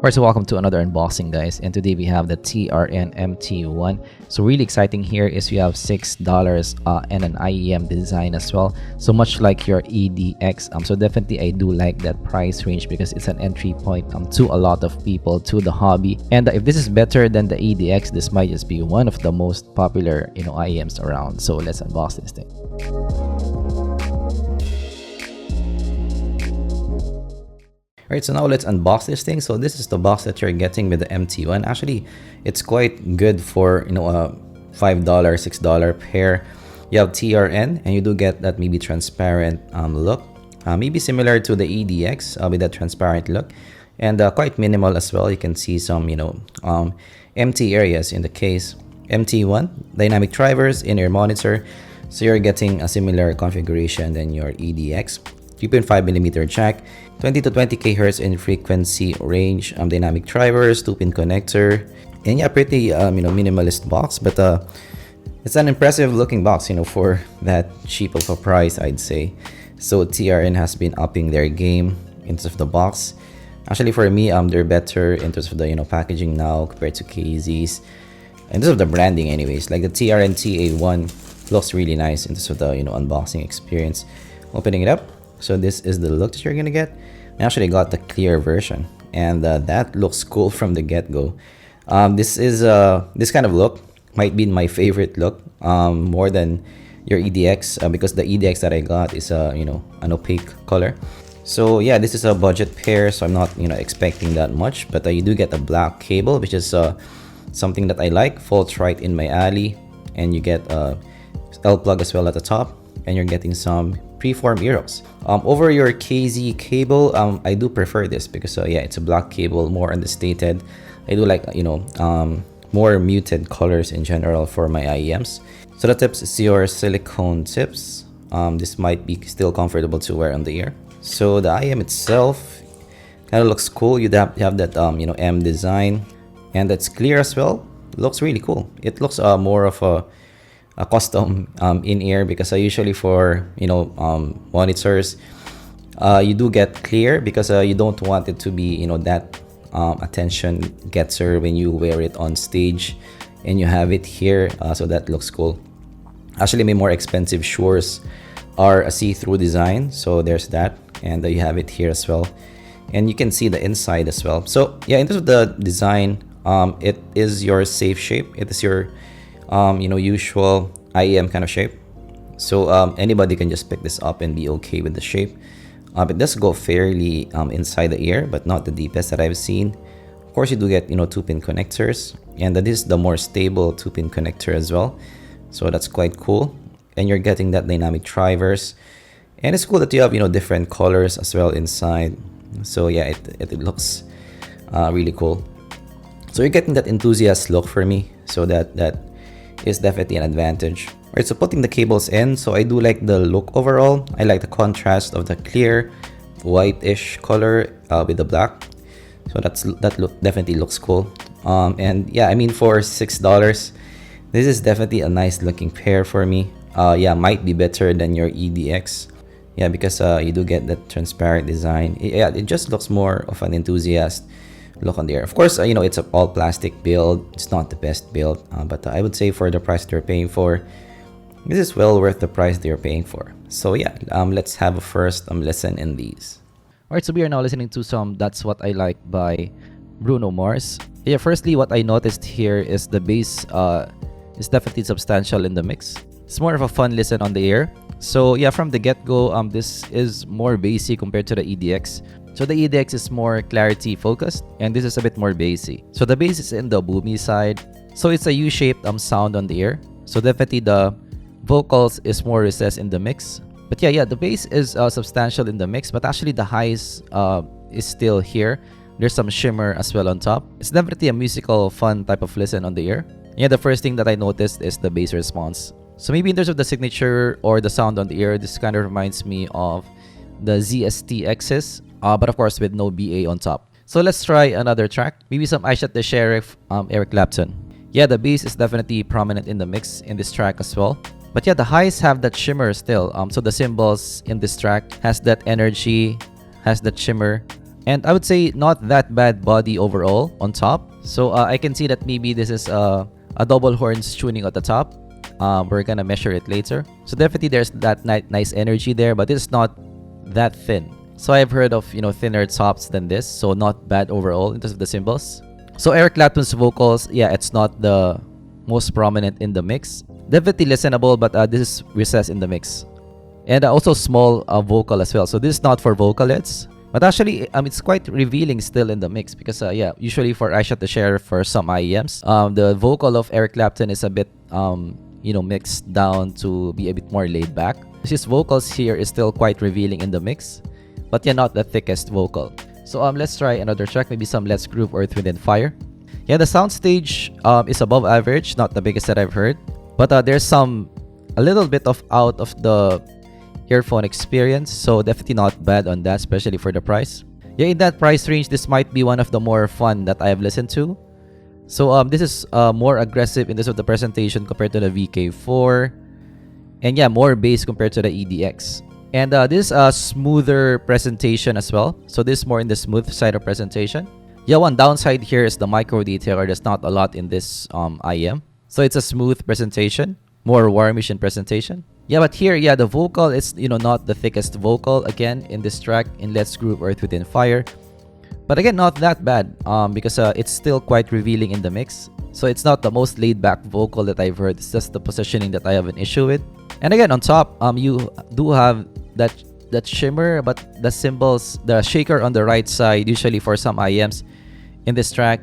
Alright, so welcome to another unboxing, guys, and today we have the TRN MT1. So really exciting here is we have $6 and an IEM design as well, so much like your EDX. So definitely I do like that price range because it's an entry point to a lot of people to the hobby. And if this is better than the EDX, this might just be one of the most popular IEMs around. So let's unbox this thing. Alright, so now let's unbox this thing. So this is the box that you're getting with the MT1. Actually, it's quite good for a $5, $6 pair. You have TRN and you do get that maybe transparent look. Maybe similar to the EDX with that transparent look. And quite minimal as well. You can see some empty areas in the case. MT1, dynamic drivers in your monitor. So you're getting a similar configuration than your EDX. 3.5mm jack, 20 to 20 kHz in frequency range, dynamic drivers, 2-pin connector, and yeah, pretty minimalist box, but it's an impressive looking box for that cheap of a price, I'd say. So TRN has been upping their game in terms of the box. Actually, for me, they're better in terms of the packaging now compared to KZ's. In terms of the branding, anyways, like the TRN TA1 looks really nice in terms of the unboxing experience. Opening it up. So this is the look that you're gonna get. I actually got the clear version, and that looks cool from the get-go. This kind of look might be my favorite look, more than your EDX, because the EDX that I got is an opaque color. So yeah, this is a budget pair, so I'm not expecting that much, but you do get a black cable, which is something that I like. Falls right in my alley, and you get a L plug as well at the top, and you're getting some preform earhooks. Over your KZ cable, I do prefer this because yeah, it's a black cable, more understated. I do like more muted colors in general for my IEMs. So the tips is your silicone tips. This might be still comfortable to wear on the ear. So the IEM itself kind of looks cool. You have that M design, and that's clear as well. Looks really cool. It looks more of a custom in-ear, because usually for monitors you do get clear because you don't want it to be that attention getter when you wear it on stage, and you have it here, so that looks cool. Actually, my more expensive Shures are a see-through design, so there's that, and you have it here as well, and you can see the inside as well. So yeah, in terms of the design, it is your safe shape. It is your usual IEM kind of shape. So anybody can just pick this up and be okay with the shape. It does go fairly inside the ear, but not the deepest that I've seen. Of course, you do get 2-pin connectors, and that is the more stable 2-pin connector as well. So that's quite cool. And you're getting that dynamic drivers, and it's cool that you have different colors as well inside. So yeah, it looks really cool. So you're getting that enthusiast look for me. So that is definitely an advantage. Alright, so putting the cables in, so I do like the look overall. I like the contrast of the clear whitish color with the black. So that look definitely looks cool. And yeah, I mean, for $6, this is definitely a nice looking pair for me. Yeah, might be better than your EDX. Yeah, because you do get that transparent design. Yeah, it just looks more of an enthusiast look on there. Of course, it's a all plastic build. It's not the best build, but I would say for the price they're paying for, this is well worth the price they're paying for. So yeah, let's have a first listen in these. Alright, so we are now listening to some That's What I Like by Bruno Mars. Yeah, firstly, what I noticed here is the bass is definitely substantial in the mix. It's more of a fun listen on the ear. So yeah, from the get-go, this is more bassy compared to the EDX. So the EDX is more clarity focused, and this is a bit more bassy. So the bass is in the boomy side. So it's a U-shaped sound on the ear. So definitely the vocals is more recessed in the mix. But yeah, the bass is substantial in the mix, but actually the highs is still here. There's some shimmer as well on top. It's definitely a musical, fun type of listen on the ear. Yeah, the first thing that I noticed is the bass response. So maybe in terms of the signature or the sound on the ear, this kind of reminds me of the ZSTXs. But of course with no BA on top. So let's try another track. Maybe some I Shot the Sheriff, Eric Clapton. Yeah, the bass is definitely prominent in the mix in this track as well. But yeah, the highs have that shimmer still. So the cymbals in this track has that energy, has that shimmer. And I would say not that bad body overall on top. So I can see that maybe this is a double horns tuning at the top. We're gonna measure it later. So definitely there's that nice energy there, but it's not that thin. So I've heard of thinner tops than this, so not bad overall in terms of the cymbals. So Eric Clapton's vocals, yeah, it's not the most prominent in the mix. Definitely listenable, but this is recessed in the mix. And also small vocal as well. So this is not for vocalists, but actually it's quite revealing still in the mix because yeah, usually for I Shot the Sheriff for some IEMs, the vocal of Eric Clapton is a bit mixed down to be a bit more laid back. His vocals here is still quite revealing in the mix, but yeah, not the thickest vocal. So let's try another track, maybe some Let's Groove or Earth, Wind & Fire. Yeah, the soundstage is above average, not the biggest that I've heard, but there's a little bit of out of the earphone experience, so definitely not bad on that, especially for the price. Yeah, in that price range, this might be one of the more fun that I have listened to. So this is more aggressive in terms of the presentation compared to the VK4, and yeah, more bass compared to the EDX. And this is a smoother presentation as well. So this is more in the smooth side of presentation. Yeah, one downside here is the micro detailer. There's not a lot in this IEM. So it's a smooth presentation, more warmish in presentation. Yeah, but here, yeah, the vocal is, not the thickest vocal again in this track in Let's Groove, Earth, Wind & Fire. But again, not that bad because it's still quite revealing in the mix. So it's not the most laid back vocal that I've heard. It's just the positioning that I have an issue with. And again, on top, you do have that shimmer, but the cymbals, the shaker on the right side, usually for some IEMs in this track,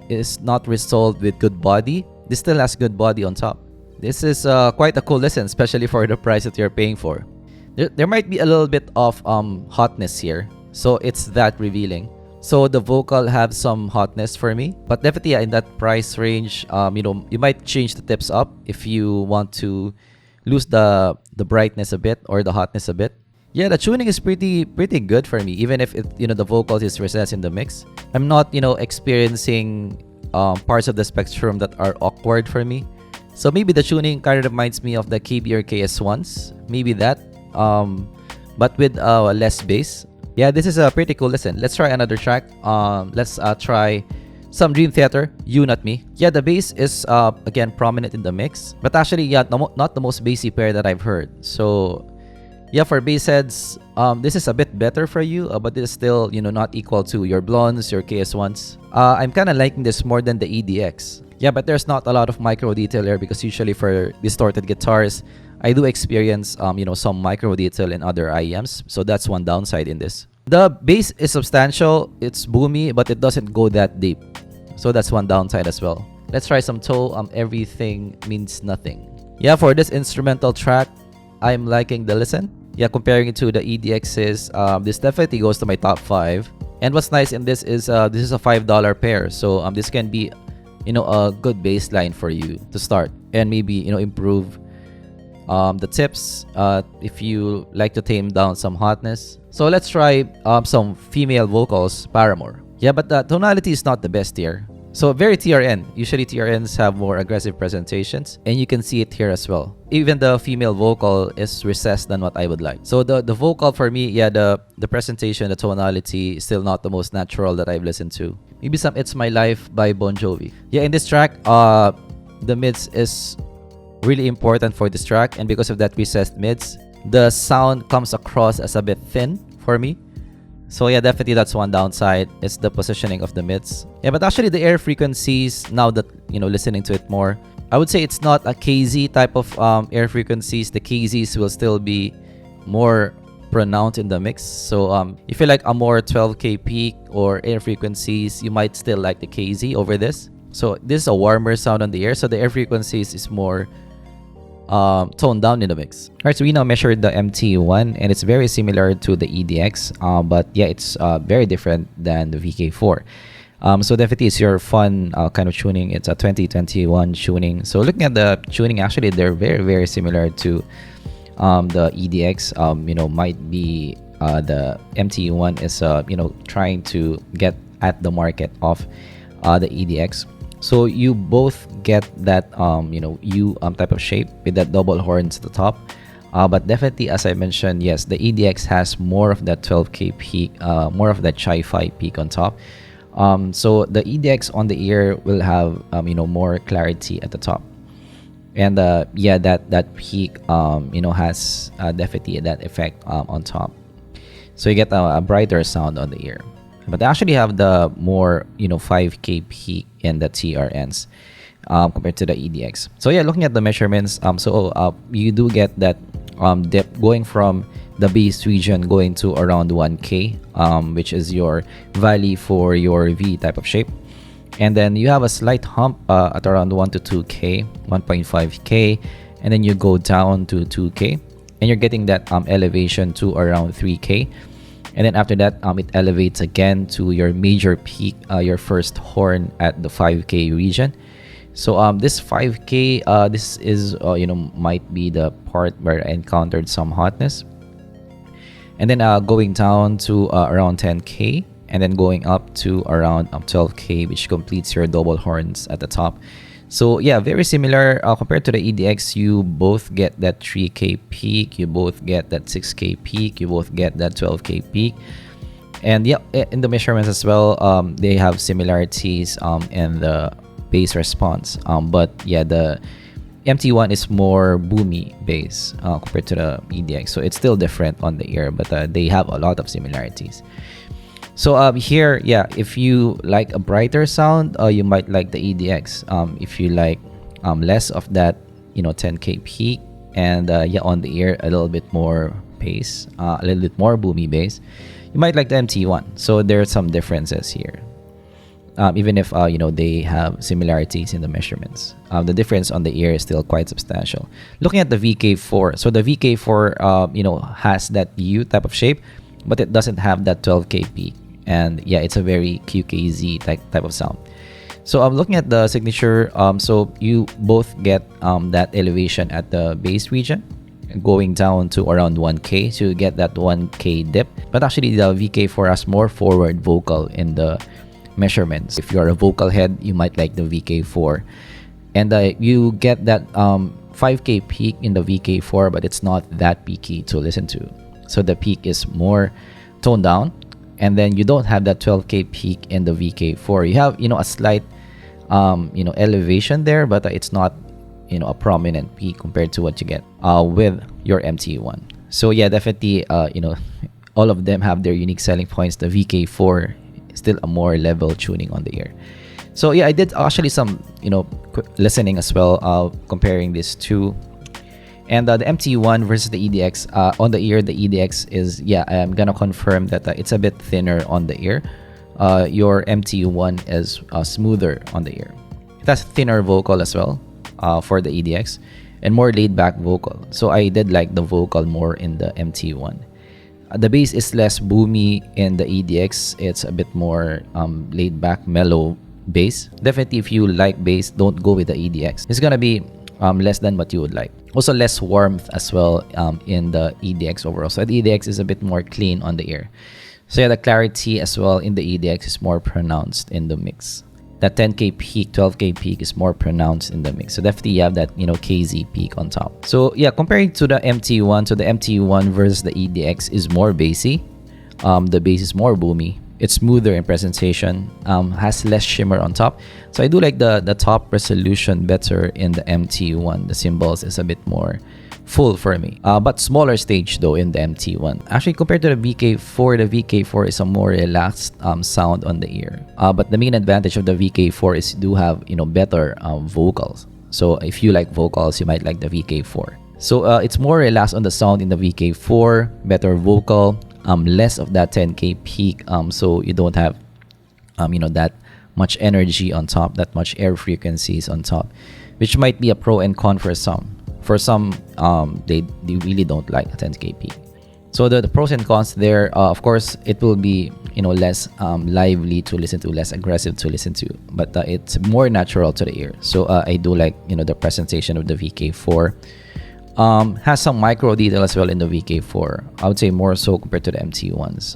is not resolved with good body. This still has good body on top. This is quite a cool listen, especially for the price that you're paying for. There might be a little bit of hotness here, so it's that revealing. So the vocal have some hotness for me, but definitely in that price range, you might change the tips up if you want to lose the brightness a bit or the hotness a bit. Yeah, the tuning is pretty good for me, even if it the vocals is recessed in the mix. I'm not experiencing parts of the spectrum that are awkward for me. So maybe the tuning kind of reminds me of the KB or KS1s, maybe that, but with less bass. Yeah, this is a pretty cool listen. Let's try another track. Let's try some Dream Theater, You Not Me. Yeah, the bass is again prominent in the mix, but actually, yeah, not the most bassy pair that I've heard. So yeah, for bass heads, this is a bit better for you, but it's still not equal to your Blondes, your KS1s. I'm kind of liking this more than the EDX. Yeah, but there's not a lot of micro detail here because usually for distorted guitars, I do experience some micro detail in other IEMs, so that's one downside in this. The bass is substantial, it's boomy, but it doesn't go that deep, so that's one downside as well. Let's try some Toe, Everything Means Nothing. Yeah, for this instrumental track, I'm liking the listen. Yeah, comparing it to the EDXs, this definitely goes to my top 5. And what's nice in this is this is a $5 pair, so this can be a good baseline for you to start and maybe improve the tips if you like to tame down some hotness. So let's try some female vocals, Paramore. Yeah, but the tonality is not the best here. So very TRN. Usually TRNs have more aggressive presentations, and you can see it here as well. Even the female vocal is recessed than what I would like. So the vocal for me, yeah, the presentation, the tonality is still not the most natural that I've listened to. Maybe some It's My Life by Bon Jovi. Yeah, in this track, the mids is really important for this track, and because of that recessed mids, the sound comes across as a bit thin for me. So yeah, definitely that's one downside. It's the positioning of the mids. Yeah, but actually the air frequencies, now that listening to it more, I would say it's not a KZ type of air frequencies. The KZs will still be more pronounced in the mix. So if you like a more 12K peak or air frequencies, you might still like the KZ over this. So this is a warmer sound on the air, so the air frequencies is more toned down in the mix. Alright, so we now measured the MT1, and it's very similar to the EDX, but yeah, it's very different than the VK4. So definitely it's your fun kind of tuning. It's a 2021 tuning. So looking at the tuning, actually they're very similar to the EDX. Might be the MT1 is trying to get at the market of the EDX. So you both get that U type of shape with that double horns at the top. But definitely, as I mentioned, yes, the EDX has more of that 12K peak, more of that Chi-Fi peak on top. So the EDX on the ear will have more clarity at the top, and yeah, that peak has definitely that effect on top. So you get a brighter sound on the ear, but they actually have the more 5K peak in the TRNs compared to the EDX. So yeah, looking at the measurements, you do get that dip going from the base region going to around 1K, which is your valley for your V type of shape. And then you have a slight hump at around 1 to 2K, 1.5K, and then you go down to 2K, and you're getting that elevation to around 3K. And then after that, it elevates again to your major peak, your first horn at the 5K region. So this 5K, this is might be the part where I encountered some hotness, and then going down to around 10K, and then going up to around 12K, which completes your double horns at the top. So yeah, very similar compared to the EDX. You both get that 3K peak, you both get that 6K peak, you both get that 12K peak. And yeah, in the measurements as well, they have similarities in the bass response, but yeah, the MT1 is more boomy bass compared to the EDX, so it's still different on the ear, but they have a lot of similarities. So here, yeah, if you like a brighter sound, you might like the EDX. If you like less of that 10K peak, and yeah, on the ear a little bit more bass, a little bit more boomy bass, you might like the MT1. So there are some differences here. Even if they have similarities in the measurements, the difference on the ear is still quite substantial. Looking at the VK4, so the VK4 has that U type of shape, but it doesn't have that 12K peak, and yeah, it's a very QKZ type of sound. So I'm looking at the signature, so you both get that elevation at the bass region going down to around 1K, so you get that 1K dip. But actually the VK4 has more forward vocal in the measurements. If you're a vocal head, you might like the VK4, and you get that 5K peak in the VK4, but it's not that peaky to listen to. So the peak is more toned down, and then you don't have that 12K peak in the VK4. You have a slight elevation there, but it's not a prominent peak compared to what you get with your MT1. So yeah, definitely all of them have their unique selling points. The VK4 still a more level tuning on the ear. So yeah, I did actually some listening as well, comparing these two, and the MT1 versus the EDX. On the ear, the EDX is, yeah, I'm gonna confirm that it's a bit thinner on the ear. Your MT1 is smoother on the ear. It has thinner vocal as well for the EDX, and more laid back vocal. So I did like the vocal more in the MT1. The bass is less boomy in the EDX. It's a bit more laid back, mellow bass. Definitely, if you like bass, don't go with the EDX. It's gonna be less than what you would like. Also, less warmth as well in the EDX overall. So the EDX is a bit more clean on the ear. So yeah, the clarity as well in the EDX is more pronounced in the mix. That 10K peak, 12K peak is more pronounced in the mix. So definitely you have that KZ peak on top. So yeah, comparing to the MT1, so the MT1 versus the EDX is more bassy. The bass is more boomy. It's smoother in presentation, has less shimmer on top. So I do like the top resolution better in the MT1. The cymbals is a bit more full for me, but smaller stage though in the MT1. Actually, compared to the VK4 is a more relaxed sound on the ear. But the main advantage of the VK4 is you do have better vocals. So if you like vocals, you might like the VK4. So it's more relaxed on the sound in the VK4, better vocal, less of that 10K peak, so you don't have that much energy on top, that much air frequencies on top, which might be a pro and con for some. For some, they really don't like a 10K peak. So the pros and cons there, of course, it will be less lively to listen to, less aggressive to listen to, but it's more natural to the ear. So I do like the presentation of the VK4. Has some micro detail as well in the VK4. I would say more so compared to the MT1s.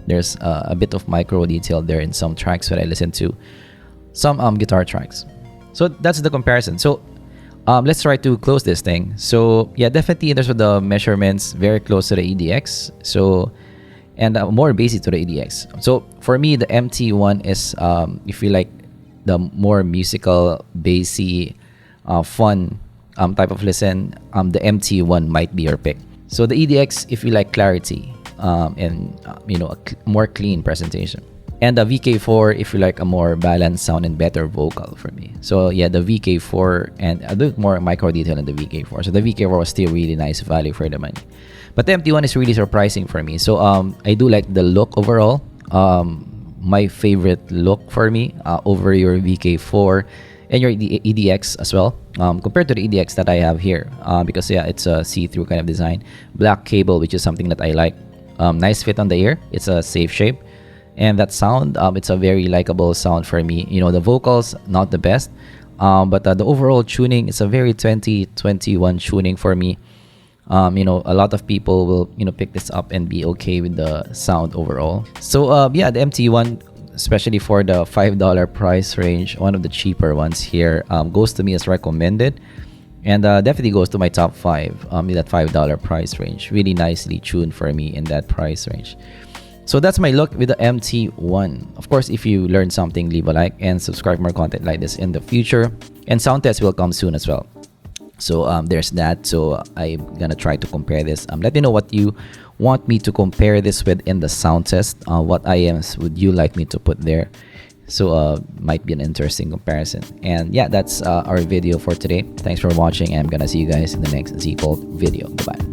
There's a bit of micro detail there in some tracks that I listen to, some guitar tracks. So that's the comparison. So Let's try to close this thing. So yeah, definitely in terms of the measurements, very close to the EDX. So and more basic to the EDX. So for me, the MT1 is if you like the more musical, bassy, fun type of listen, the MT1 might be your pick. So the EDX if you like clarity and more clean presentation. And the VK4 if you like a more balanced sound and better vocal for me. So yeah, the VK4 and a bit more micro detail in the VK4. So the VK4 was still really nice value for the money. But the MT1 is really surprising for me. So I do like the look overall. My favorite look for me over your VK4 and your EDX as well, compared to the EDX that I have here, because yeah, it's a see-through kind of design. Black cable, which is something that I like. Nice fit on the ear. It's a safe shape. And that sound, it's a very likable sound for me. The vocals, not the best. But the overall tuning, it's a very 2021 tuning for me. A lot of people will pick this up and be okay with the sound overall. So yeah, the MT1, especially for the $5 price range, one of the cheaper ones here, goes to me as recommended, and definitely goes to my top 5 in that $5 price range. Really nicely tuned for me in that price range. So that's my look with the MT1. Of course, if you learned something, leave a like and subscribe for more content like this in the future. And sound test will come soon as well. So there's that. So I'm gonna try to compare this. Let me know what you want me to compare this with in the sound test. What IEMs would you like me to put there? So might be an interesting comparison. And yeah, that's our video for today. Thanks for watching, and I'm gonna see you guys in the next zpolt video. Bye-bye.